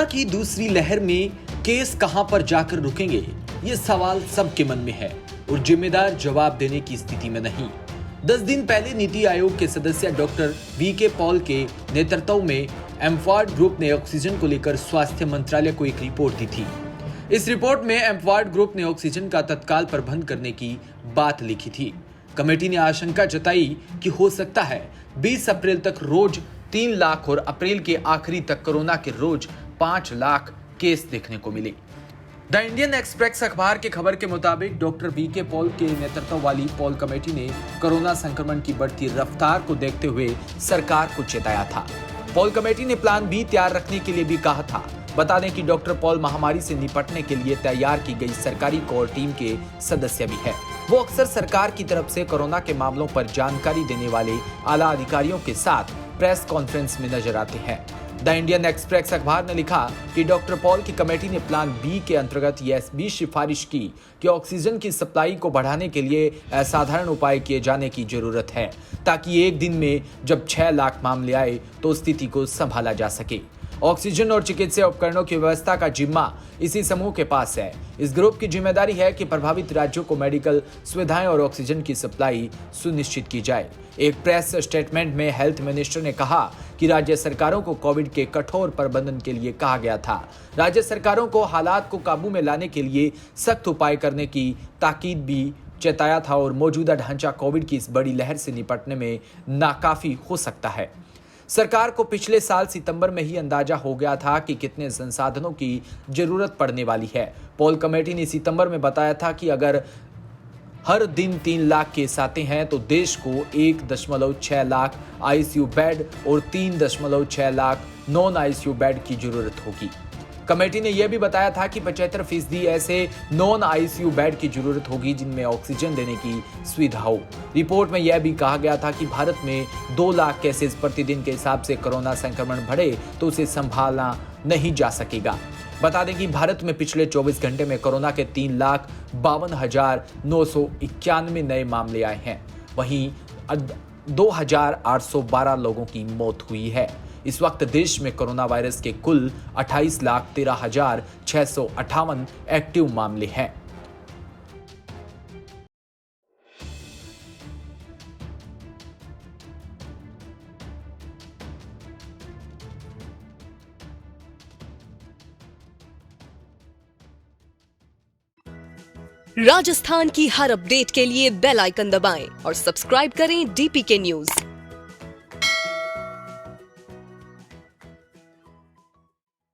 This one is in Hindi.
कोरोना की दूसरी लहर में केस कहां पर जाकर रुकेंगे, ये सवाल सबके मन में है और जिम्मेदार जवाब देने की स्थिति में नहीं। 10 दिन पहले नीति आयोग के सदस्य डॉक्टर वीके पॉल के नेतृत्व में एम्फार्ड ग्रुप ने ऑक्सीजन को लेकर स्वास्थ्य मंत्रालय को एक रिपोर्ट दी थी। इस रिपोर्ट में एम्फार्ड ग्रुप ने ऑक्सीजन का तत्काल प्रबंध करने की बात लिखी थी। कमेटी ने आशंका जताई कि हो सकता है 20 अप्रैल तक रोज 3 लाख और अप्रैल के आखिरी तक कोरोना के रोज 5 लाख केस देखने को मिले। द इंडियन एक्सप्रेस अखबार के खबर के मुताबिक डॉक्टर वीके पॉल के नेतृत्व वाली पॉल कमेटी ने कोरोना संक्रमण की बढ़ती रफ्तार को देखते हुए सरकार को चेताया था। पॉल कमेटी ने प्लान बी तैयार रखने के लिए भी कहा था। बता दें कि डॉक्टर पॉल महामारी से निपटने के लिए तैयार की गई सरकारी कोर टीम के सदस्य भी है। वो अक्सर सरकार की तरफ से कोरोना के मामलों पर जानकारी देने वाले आला अधिकारियों के साथ प्रेस कॉन्फ्रेंस में नजर आते हैं। द इंडियन एक्सप्रेस अखबार ने लिखा कि डॉक्टर पॉल की कमेटी ने प्लान बी के अंतर्गत यह भी सिफारिश की कि ऑक्सीजन की सप्लाई को बढ़ाने के लिए असाधारण उपाय किए जाने की जरूरत है, ताकि एक दिन में जब 6 लाख मामले आए तो स्थिति को संभाला जा सके। ऑक्सीजन और चिकित्सा उपकरणों की व्यवस्था का जिम्मा इसी समूह के पास है। इस ग्रुप की जिम्मेदारी है कि प्रभावित राज्यों को मेडिकल सुविधाएं और ऑक्सीजन की सप्लाई सुनिश्चित की जाए। एक प्रेस स्टेटमेंट में हेल्थ मिनिस्टर ने कहा कि राज्य सरकारों को कोविड के कठोर प्रबंधन के लिए कहा गया था। राज्य सरकारों को हालात को काबू में लाने के लिए सख्त उपाय करने की ताकीद भी चेताया था और मौजूदा ढांचा कोविड की इस बड़ी लहर से निपटने में नाकाफी हो सकता है। सरकार को पिछले साल सितंबर में ही अंदाजा हो गया था कि कितने संसाधनों की जरूरत पड़ने वाली है। पॉल कमेटी ने सितंबर में बताया था कि अगर हर दिन 3 लाख केस आते हैं तो देश को 1.6 लाख आईसीयू बेड और 3.6 लाख नॉन आईसीयू बेड की जरूरत होगी। कमेटी ने यह भी बताया था कि 75% ऐसे नॉन आईसीयू बेड की जरूरत होगी जिनमें ऑक्सीजन देने की सुविधा हो। रिपोर्ट में यह भी कहा गया था कि भारत में 2 लाख केसेस प्रतिदिन के हिसाब से कोरोना संक्रमण बढ़े तो उसे संभालना नहीं जा सकेगा। बता दें कि भारत में पिछले 24 घंटे में कोरोना के 3,52,991 नए मामले आए हैं। वहीं 2,812 लोगों की मौत हुई है। इस वक्त देश में कोरोना वायरस के कुल 28,13,658 एक्टिव मामले हैं। राजस्थान की हर अपडेट के लिए बेल आइकन दबाएं और सब्सक्राइब करें डीपीके न्यूज।